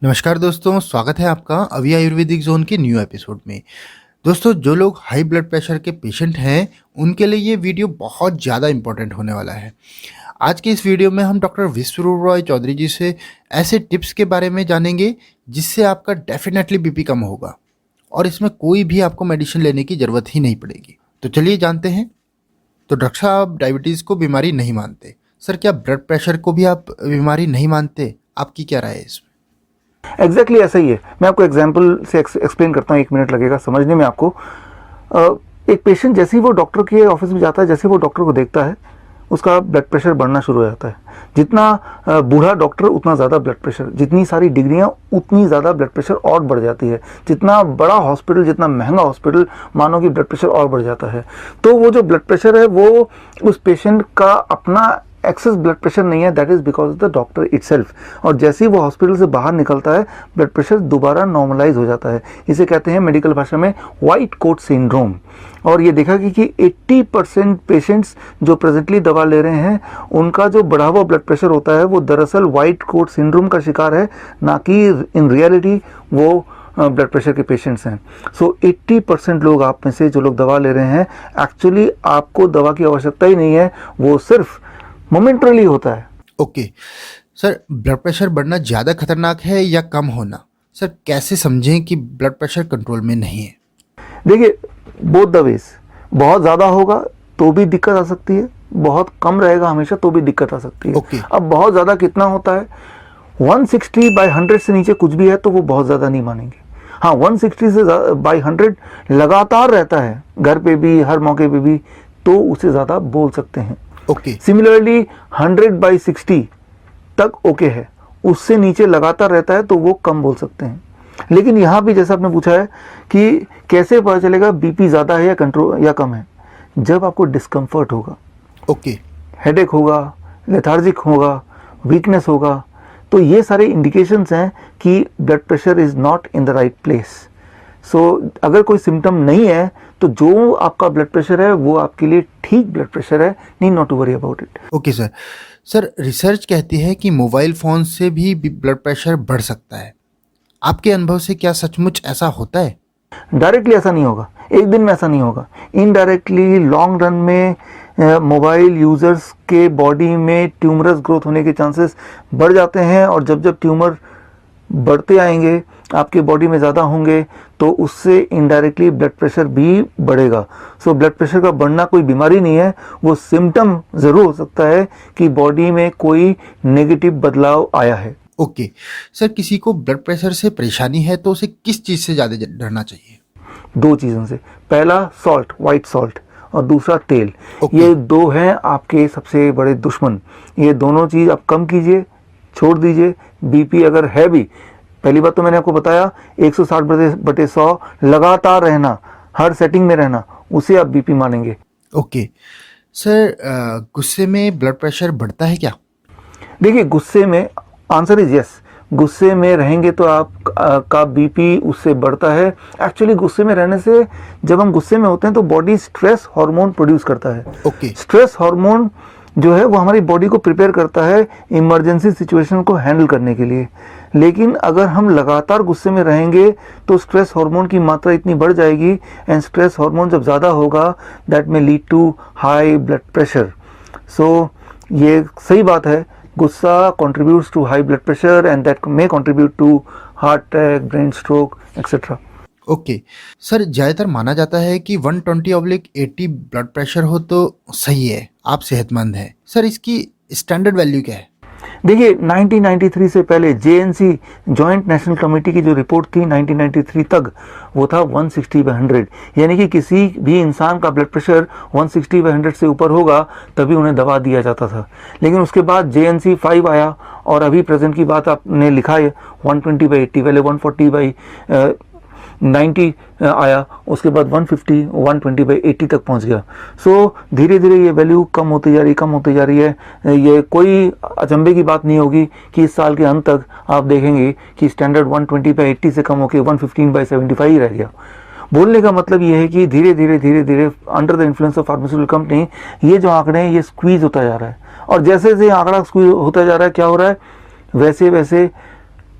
नमस्कार दोस्तों, स्वागत है आपका अभी आयुर्वेदिक जोन के न्यू एपिसोड में। दोस्तों, जो लोग हाई ब्लड प्रेशर के पेशेंट हैं, उनके लिए ये वीडियो बहुत ज़्यादा इम्पोर्टेंट होने वाला है। आज के इस वीडियो में हम डॉक्टर विश्वरूप रॉय चौधरी जी से ऐसे टिप्स के बारे में जानेंगे जिससे आपका डेफिनेटली बीपी कम होगा और इसमें कोई भी आपको मेडिसिन लेने की ज़रूरत ही नहीं पड़ेगी। तो चलिए जानते हैं। तो डॉक्टर साहब, डायबिटीज़ को बीमारी नहीं मानते। सर, क्या ब्लड प्रेशर को भी आप बीमारी नहीं मानते? आपकी क्या राय है इसमें? एग्जैक्टली ऐसा ही है। मैं आपको एग्जांपल से एक्सप्लेन करता हूँ, 1 मिनट लगेगा समझने में आपको। एक पेशेंट जैसे ही वो डॉक्टर के ऑफिस में जाता है, जैसे वो डॉक्टर को देखता है, उसका ब्लड प्रेशर बढ़ना शुरू हो जाता है। जितना बूढ़ा डॉक्टर उतना ज़्यादा ब्लड प्रेशर, जितनी सारी डिग्रियां उतनी ज़्यादा ब्लड प्रेशर और बढ़ जाती है। जितना बड़ा हॉस्पिटल, जितना महंगा हॉस्पिटल, मानो कि ब्लड प्रेशर और बढ़ जाता है। तो वो जो ब्लड प्रेशर है वो उस पेशेंट का अपना एक्सेस ब्लड प्रेशर नहीं है, that is because of the doctor itself. और जैसे ही वो हॉस्पिटल से बाहर निकलता है, ब्लड प्रेशर दोबारा नॉर्मलाइज हो जाता है। इसे कहते हैं मेडिकल भाषा में व्हाइट कोट सिंड्रोम। और ये देखा कि 80% पेशेंट्स जो प्रेजेंटली दवा ले रहे हैं, उनका जो बढ़ा हुआ ब्लड प्रेशर होता है वो दरअसल व्हाइट कोट सिंड्रोम का शिकार है, ना कि इन रियलिटी वो ब्लड प्रेशर के पेशेंट्स हैं। सो 80% लोग आप में से जो लोग दवा ले रहे हैं, एक्चुअली आपको दवा की आवश्यकता ही नहीं है, वो सिर्फ मोमेंटरली होता है। ओके सर, ब्लड प्रेशर बढ़ना ज़्यादा खतरनाक है या कम होना? सर, कैसे समझें कि ब्लड प्रेशर कंट्रोल में नहीं है? देखिए, बोथ द वेज। बहुत ज़्यादा होगा तो भी दिक्कत आ सकती है, बहुत कम रहेगा हमेशा तो भी दिक्कत आ सकती है। ओके। अब बहुत ज़्यादा कितना होता है? 160/100 से नीचे कुछ भी है तो वो बहुत ज़्यादा नहीं मानेंगे। हाँ, 160 से बाई 100 लगातार रहता है, घर पे भी हर मौके पे भी, तो उसे ज़्यादा बोल सकते हैं। ओके। सिमिलरली 100/60 तक ओके है, उससे नीचे लगातार रहता है तो वो कम बोल सकते हैं। लेकिन यहाँ भी जैसा आपने पूछा है कि कैसे पता चलेगा बीपी ज़्यादा है या कंट्रोल या कम है, जब आपको डिस्कम्फर्ट होगा, ओके। हेडेक होगा, लेथार्जिक होगा, वीकनेस होगा, तो ये सारे इंडिकेशंस हैं कि blood pressure is not in the right place. So अगर कोई सिम्टम नहीं है तो जो आपका ब्लड प्रेशर है वो आपके लिए ठीक ब्लड प्रेशर है, need not to worry about it. Okay sir. Sir, research कहती है कि मोबाइल फ़ोन से भी ब्लड प्रेशर बढ़ सकता है। आपके अनुभव से क्या सचमुच ऐसा होता है? डायरेक्टली ऐसा नहीं होगा, एक दिन में ऐसा नहीं होगा। इनडायरेक्टली लॉन्ग रन में मोबाइल यूज़र्स के बॉडी में ट्यूमरस ग्रोथ होने के चांसेस बढ़ जाते हैं, और जब जब ट्यूमर बढ़ते आएंगे, आपके बॉडी में ज़्यादा होंगे, तो उससे इनडायरेक्टली ब्लड प्रेशर भी बढ़ेगा। सो ब्लड प्रेशर का बढ़ना कोई बीमारी नहीं है, वो सिम्टम ज़रूर हो सकता है कि बॉडी में कोई नेगेटिव बदलाव आया है। ओके सर, किसी को ब्लड प्रेशर से परेशानी है तो उसे किस चीज़ से ज़्यादा डरना चाहिए? 2 चीज़ों से। पहला सॉल्ट, वाइट सॉल्ट, और दूसरा तेल। ओके। ये 2 हैं आपके सबसे बड़े दुश्मन। ये दोनों चीज़ आप कम कीजिए, छोड़ दीजिए। बीपी अगर है भी, पहली बात तो मैंने आपको बताया, 160/100 लगातार रहना, हर सेटिंग में रहना, उसे आप बीपी मानेंगे। ओके सर, गुस्से में ब्लड प्रेशर बढ़ता है क्या? देखिए, गुस्से में आंसर इज यस। गुस्से में रहेंगे तो आप का बीपी उससे बढ़ता है। एक्चुअली गुस्से में रहने से, जब हम गुस्से में होते हैं तो बॉडी स्ट्रेस हार्मोन प्रोड्यूस करता है। ओके। स्ट्रेस हार्मोन जो है वो हमारी बॉडी को प्रिपेयर करता है इमरजेंसी सिचुएशन को हैंडल करने के लिए। लेकिन अगर हम लगातार गुस्से में रहेंगे तो स्ट्रेस हार्मोन की मात्रा इतनी बढ़ जाएगी, एंड स्ट्रेस हार्मोन जब ज़्यादा होगा, that may lead to high blood pressure. So ये सही बात है, गुस्सा contributes to high blood pressure and that may contribute to heart attack, brain stroke, etc. Okay sir, ज़्यादातर माना जाता है कि 120/80 ब्लड प्रेशर हो तो सही है, आप सेहतमंद हैं। सर, इसकी स्टैंडर्ड वैल्यू क्या है? देखिए, 1993 से पहले JNC जॉइंट नेशनल कमेटी की जो रिपोर्ट थी 1993 तक, वो था 160/100। यानी कि किसी भी इंसान का ब्लड प्रेशर 160/100 से ऊपर होगा तभी उन्हें दवा दिया जाता था। लेकिन उसके बाद JNC 5 आया, और अभी प्रेजेंट की बात आपने लिखा है 120/80, पहले 140/90 आया, उसके बाद 150, 120/80 तक पहुंच गया। सो धीरे धीरे ये वैल्यू कम होती जा रही है। ये कोई अचंभे की बात नहीं होगी कि इस साल के अंत तक आप देखेंगे कि स्टैंडर्ड 120/80 से कम होकर 115/75 ही रह गया। बोलने का मतलब ये है कि धीरे धीरे under the influence of pharmaceutical company, ये जो आंकड़े हैं ये स्क्वीज होता जा रहा है। और जैसे जैसे आंकड़ा स्क्वीज होता जा रहा है, क्या हो रहा है, वैसे वैसे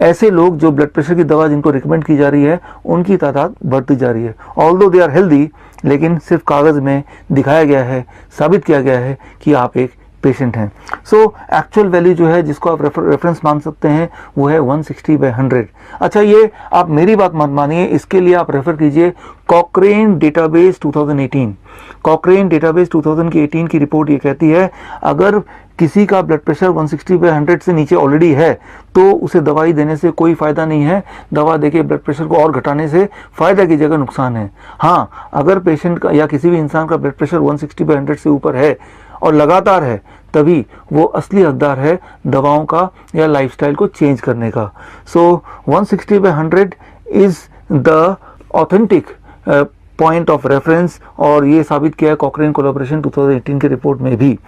ऐसे लोग जो ब्लड प्रेशर की दवा जिनको रिकमेंड की जा रही है उनकी तादाद बढ़ती जा रही है। ऑल्दो दे आर हेल्दी, लेकिन सिर्फ कागज़ में दिखाया गया है, साबित किया गया है कि आप एक पेशेंट हैं। सो एक्चुअल वैल्यू जो है जिसको आप रेफरेंस मान सकते हैं वो है 160/100। अच्छा, ये आप मेरी बात मत मानिए, इसके लिए आप रेफर कीजिए कॉकरेन डेटाबेस 2018। कॉकरेन डेटाबेस 2018 की रिपोर्ट ये कहती है अगर किसी का ब्लड प्रेशर 160/100 से नीचे ऑलरेडी है तो उसे दवाई देने से कोई फ़ायदा नहीं है। दवा देके ब्लड प्रेशर को और घटाने से फ़ायदा की जगह नुकसान है। हाँ, अगर पेशेंट का या किसी भी इंसान का ब्लड प्रेशर 160/100 से ऊपर है और लगातार है, तभी वो असली हकदार है दवाओं का या लाइफस्टाइल को चेंज करने का। सो 160/100 is the authentic point of reference, और ये साबित किया है कॉकरेन कोलैबोरेशन 2018 की रिपोर्ट में भी।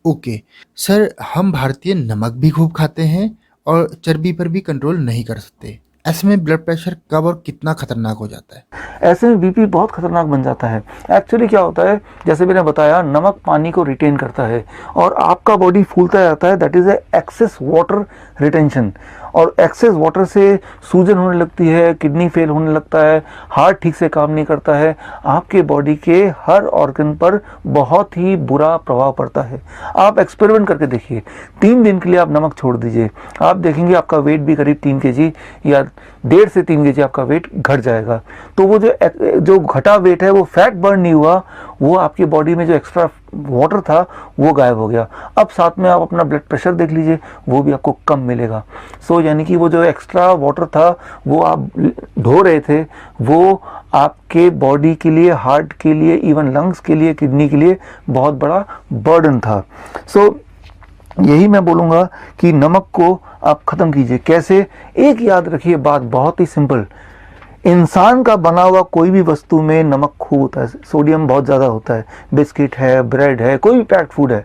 ओके सर, हम भारतीय नमक भी खूब खाते हैं और चर्बी पर भी कंट्रोल नहीं कर सकते। ऐसे में ब्लड प्रेशर कब और कितना खतरनाक हो जाता है? ऐसे में बीपी बहुत खतरनाक बन जाता है। एक्चुअली क्या होता है, जैसे मैंने बताया, नमक पानी को रिटेन करता है और आपका बॉडी फूलता जाता है। That is a excess water retention, और एक्सेस वाटर से सूजन होने लगती है, किडनी फेल होने लगता है, हार्ट ठीक से काम नहीं करता है, आपके बॉडी के हर ऑर्गन पर बहुत ही बुरा प्रभाव पड़ता है। आप एक्सपेरिमेंट करके देखिए, 3 दिन के लिए आप नमक छोड़ दीजिए, आप देखेंगे आपका वेट भी करीब 3 kg या 1.5 से 3 kg आपका वेट घट जाएगा। तो वो जो घटा वेट है वो फैट बर्न नहीं हुआ, वो आपकी बॉडी में जो एक्स्ट्रा वाटर था वो गायब हो गया। अब साथ में आप अपना ब्लड प्रेशर देख लीजिए, वो भी आपको कम मिलेगा। सो यानी कि वो जो एक्स्ट्रा वाटर था वो आप ढो रहे थे, वो आपके बॉडी के लिए, हार्ट के लिए, इवन लंग्स के लिए, किडनी के लिए बहुत बड़ा बर्डन था। सो यही मैं बोलूँगा कि नमक को आप ख़त्म कीजिए। कैसे? एक याद रखिए बात, बहुत ही सिंपल। इंसान का बना हुआ कोई भी वस्तु में नमक खूब होता है, सोडियम बहुत ज़्यादा होता है। बिस्किट है, ब्रेड है, कोई भी पैक्ड फूड है,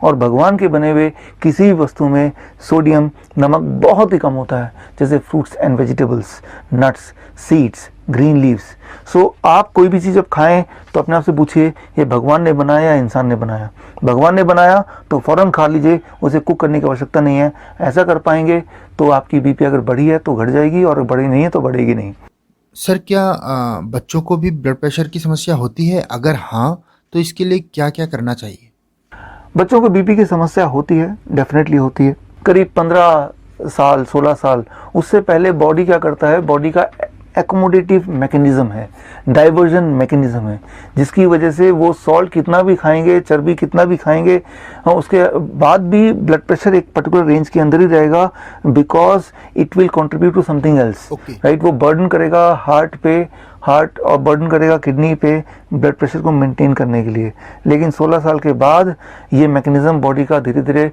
और भगवान के बने हुए किसी भी वस्तु में सोडियम, नमक बहुत ही कम होता है, जैसे fruits and vegetables, nuts, seeds, green leaves. So आप कोई भी चीज़ जब खाएं तो अपने आप से पूछिए ये भगवान ने बनाया या इंसान ने बनाया। भगवान ने बनाया तो फ़ौरन खा लीजिए, उसे कुक करने की आवश्यकता नहीं है। ऐसा कर पाएंगे तो आपकी बीपी अगर बढ़ी है तो घट जाएगी, और बढ़ी नहीं है तो बढ़ेगी नहीं। सर, क्या बच्चों को भी ब्लड प्रेशर की समस्या होती है? अगर हाँ, तो इसके लिए क्या क्या करना चाहिए? बच्चों को बीपी की समस्या होती है, डेफिनेटली होती है। करीब 15 साल, 16 साल, उससे पहले बॉडी क्या करता है, बॉडी का एकोमोडेटिव मैकेनिज्म है, डाइवर्जन मैकेनिज्म है, जिसकी वजह से वो सॉल्ट कितना भी खाएंगे, चर्बी कितना भी खाएंगे, उसके बाद भी ब्लड प्रेशर एक पर्टिकुलर रेंज के अंदर ही रहेगा, because it will contribute to something else, right. वो बर्डन करेगा हार्ट और बर्डन करेगा किडनी पे ब्लड प्रेशर को मेंटेन करने के लिए। लेकिन 16 साल के बाद ये मैकेनिज्म बॉडी का धीरे धीरे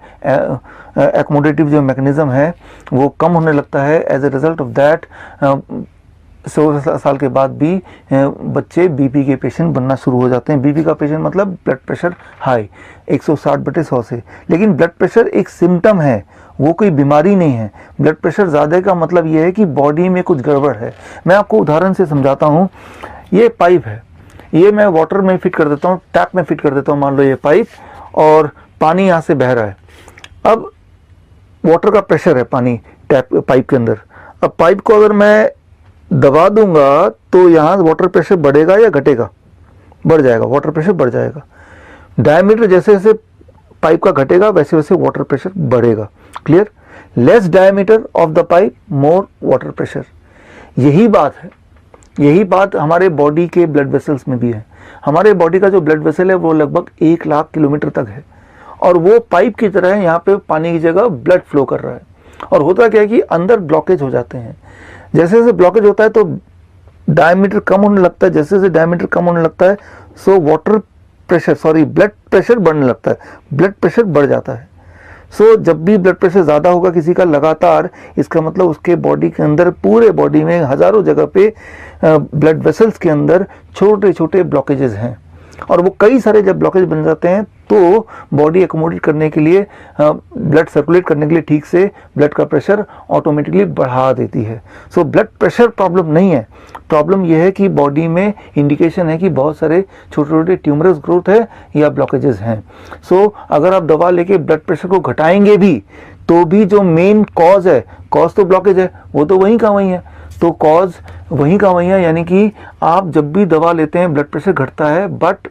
एकोमोडेटिव जो मैकेनिज्म है वो कम होने लगता है। As a result of that 16 साल के बाद भी बच्चे बीपी के पेशेंट बनना शुरू हो जाते हैं। बीपी का पेशेंट मतलब ब्लड प्रेशर हाई 160/100 से। लेकिन ब्लड प्रेशर एक सिम्टम है, वो कोई बीमारी नहीं है। ब्लड प्रेशर ज़्यादा का मतलब ये है कि बॉडी में कुछ गड़बड़ है। मैं आपको उदाहरण से समझाता हूँ। ये पाइप है, ये मैं वाटर में फिट कर देता हूँ, टैप में फिट कर देता हूँ, मान लो ये पाइप, और पानी यहाँ से बह रहा है। अब वाटर का प्रेशर है पानी पाइप के अंदर। अब पाइप को अगर मैं दबा दूंगा तो यहाँ वाटर प्रेशर बढ़ेगा या घटेगा? बढ़ जाएगा, वाटर प्रेशर बढ़ जाएगा। डायमीटर जैसे जैसे पाइप का घटेगा वैसे वैसे वाटर प्रेशर बढ़ेगा। Clear? Less diameter of the pipe, more water pressure. यही बात है, यही बात हमारे बॉडी के ब्लड वेसल्स में भी है। हमारे बॉडी का जो ब्लड वेसल है वो लगभग 1 लाख किलोमीटर तक है, और वो पाइप की तरह है, यहाँ पे पानी की जगह ब्लड फ्लो कर रहा है। और होता क्या है कि अंदर ब्लॉकेज हो जाते हैं। जैसे जैसे ब्लॉकेज होता है तो डायमीटर कम होने लगता है। जैसे जैसे डायमीटर कम होने लगता है सो ब्लड प्रेशर बढ़ने लगता है, ब्लड प्रेशर बढ़ जाता है। सो जब भी ब्लड प्रेशर ज़्यादा होगा किसी का लगातार, इसका मतलब उसके बॉडी के अंदर, पूरे बॉडी में हज़ारों जगह पे ब्लड वेसल्स के अंदर छोटे छोटे ब्लॉकेजेस हैं, और वो कई सारे जब ब्लॉकेज बन जाते हैं तो बॉडी एकोमोडेट करने के लिए, ब्लड सर्कुलेट करने के लिए ठीक से ब्लड का प्रेशर ऑटोमेटिकली बढ़ा देती है। सो ब्लड प्रेशर प्रॉब्लम नहीं है, प्रॉब्लम यह है कि बॉडी में इंडिकेशन है कि बहुत सारे छोटे छोटे ट्यूमरस ग्रोथ है या ब्लॉकेजेस हैं। सो अगर आप दवा लेके ब्लड प्रेशर को घटाएंगे भी तो भी जो मेन कॉज है, कॉज तो ब्लॉकेज है, वो तो वहीं का वहीं है, तो कॉज वहीं का वहीं है। यानी कि आप जब भी दवा लेते हैं ब्लड प्रेशर घटता है, but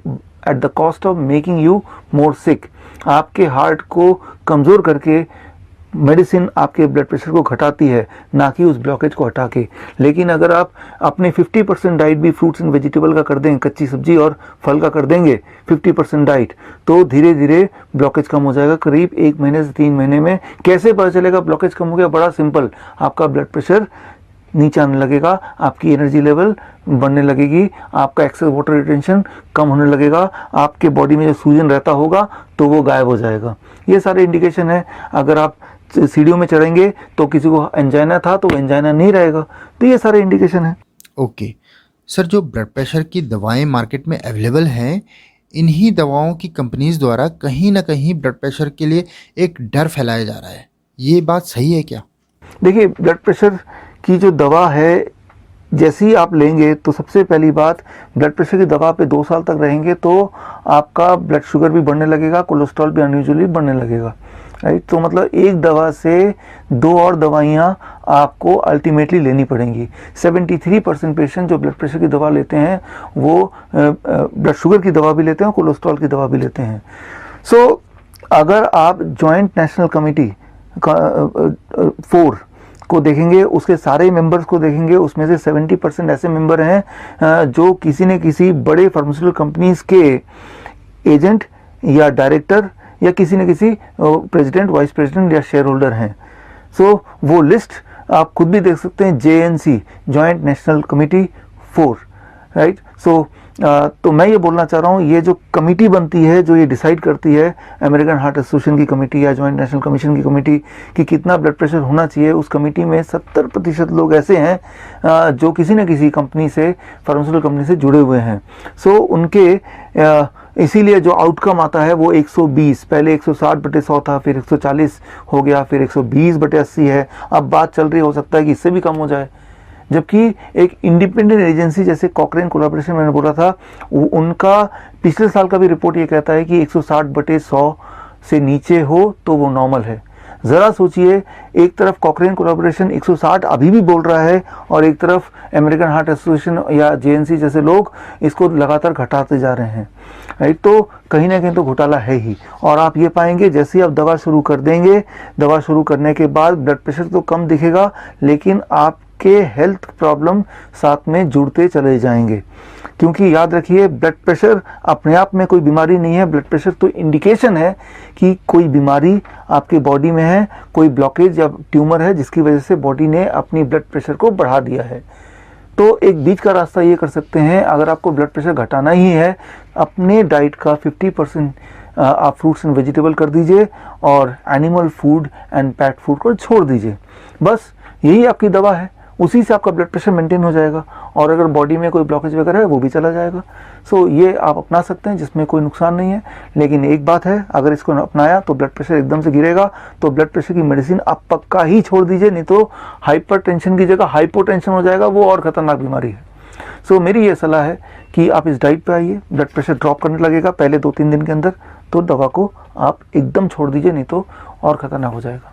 at the cost of making you more sick. आपके हार्ट को कमज़ोर करके मेडिसिन आपके ब्लड प्रेशर को घटाती है, ना कि उस ब्लॉकेज को हटा के। लेकिन अगर आप अपने 50% डाइट भी फ्रूट्स एंड वेजिटेबल का कर दें, कच्ची सब्जी और फल का कर देंगे 50% डाइट, तो धीरे धीरे ब्लॉकेज कम हो जाएगा। करीब 1 महीने से 3 महीने में कैसे पता चलेगा ब्लॉकेज कम हो गया? बड़ा सिंपल, आपका ब्लड प्रेशर नीचे आने लगेगा, आपकी एनर्जी लेवल बढ़ने लगेगी, आपका एक्सेस वाटर रिटेंशन कम होने लगेगा, आपके बॉडी में जो सूजन रहता होगा तो वो गायब हो जाएगा। ये सारे इंडिकेशन है। अगर आप सीढ़ियों में चढ़ेंगे तो किसी को एंजाइना था तो एंजाइना नहीं रहेगा, तो ये सारे इंडिकेशन है। ओके सर, जो ब्लड प्रेशर की दवाएं मार्केट में अवेलेबल हैं, इन्हीं दवाओं की कंपनीज द्वारा कहीं ना कहीं ब्लड प्रेशर के लिए एक डर फैलाया जा रहा है, ये बात सही है क्या? देखिए, ब्लड प्रेशर की जो दवा है, जैसे ही आप लेंगे तो सबसे पहली बात, ब्लड प्रेशर की दवा पे 2 साल तक रहेंगे तो आपका ब्लड शुगर भी बढ़ने लगेगा, कोलेस्ट्रॉल भी अनयूजुअली बढ़ने लगेगा, राइट। तो मतलब एक दवा से 2 और दवाइयाँ आपको अल्टीमेटली लेनी पड़ेंगी। 73% पेशेंट जो ब्लड प्रेशर की दवा लेते हैं वो ब्लड शुगर की दवा भी लेते हैं और कोलेस्ट्रॉल की दवा भी लेते हैं। सो अगर आप जॉइंट नेशनल कमेटी 4 को देखेंगे, उसके सारे मेंबर्स को देखेंगे, उसमें से 70% ऐसे मेंबर हैं जो किसी न किसी बड़े फार्मास्यूटिकल कंपनीज के एजेंट या डायरेक्टर या किसी न किसी प्रेसिडेंट, वाइस प्रेसिडेंट या शेयर होल्डर हैं। सो वो लिस्ट आप खुद भी देख सकते हैं, JNC, joint national committee 4, right. So तो मैं ये बोलना चाह रहा हूँ, ये जो कमेटी बनती है, जो ये डिसाइड करती है, अमेरिकन हार्ट एसोसिएशन की कमेटी या जॉइंट नेशनल कमीशन की कमेटी, कि कितना ब्लड प्रेशर होना चाहिए, उस कमेटी में 70% लोग ऐसे हैं जो किसी न किसी कंपनी से, फार्मास्यूटिकल कंपनी से जुड़े हुए हैं। सो उनके इसीलिए जो आउटकम आता है वो 120, पहले 160/100 था, फिर 140 हो गया, फिर 120/80 है। अब बात चल रही, हो सकता है कि इससे भी कम हो जाए। जबकि एक इंडिपेंडेंट एजेंसी जैसे कॉकरेन कोलैबोरेशन मैंने बोला था, उनका पिछले साल का भी रिपोर्ट ये कहता है कि 160/100 से नीचे हो तो वो नॉर्मल है। ज़रा सोचिए, एक तरफ कॉकरेन कोलैबोरेशन 160 अभी भी बोल रहा है और एक तरफ अमेरिकन हार्ट एसोसिएशन या JNC जैसे लोग इसको लगातार घटाते जा रहे हैं, राइट। तो कहीं ना कहीं तो घोटाला है ही। और आप ये पाएंगे, जैसे ही आप दवा शुरू कर देंगे, दवा शुरू करने के बाद ब्लड प्रेशर तो कम दिखेगा, लेकिन आपके हेल्थ प्रॉब्लम साथ में जुड़ते चले जाएंगे। क्योंकि याद रखिए, ब्लड प्रेशर अपने आप में कोई बीमारी नहीं है। ब्लड प्रेशर तो इंडिकेशन है कि कोई बीमारी आपके बॉडी में है, कोई ब्लॉकेज या ट्यूमर है जिसकी वजह से बॉडी ने अपनी ब्लड प्रेशर को बढ़ा दिया है। तो एक बीच का रास्ता ये कर सकते हैं, अगर आपको ब्लड प्रेशर घटाना ही है, अपने डाइट का 50% आप फ्रूट्स एंड वेजिटेबल कर दीजिए और animal food and pet food को छोड़ दीजिए। बस यही आपकी दवा है, उसी से आपका ब्लड प्रेशर मेंटेन हो जाएगा और अगर बॉडी में कोई ब्लॉकेज वगैरह है वो भी चला जाएगा। सो ये आप अपना सकते हैं, जिसमें कोई नुकसान नहीं है। लेकिन एक बात है, अगर इसको अपनाया तो ब्लड प्रेशर एकदम से गिरेगा, तो ब्लड प्रेशर की मेडिसिन आप पक्का ही छोड़ दीजिए, नहीं तो हाइपरटेंशन की जगह हाइपोटेंशन हो जाएगा, वो और ख़तरनाक बीमारी है। सो मेरी ये सलाह है कि आप इस डाइट पे आइए, ब्लड प्रेशर ड्रॉप करने लगेगा पहले 2-3 दिन के अंदर, तो दवा को आप एकदम छोड़ दीजिए, नहीं तो और ख़तरनाक हो जाएगा।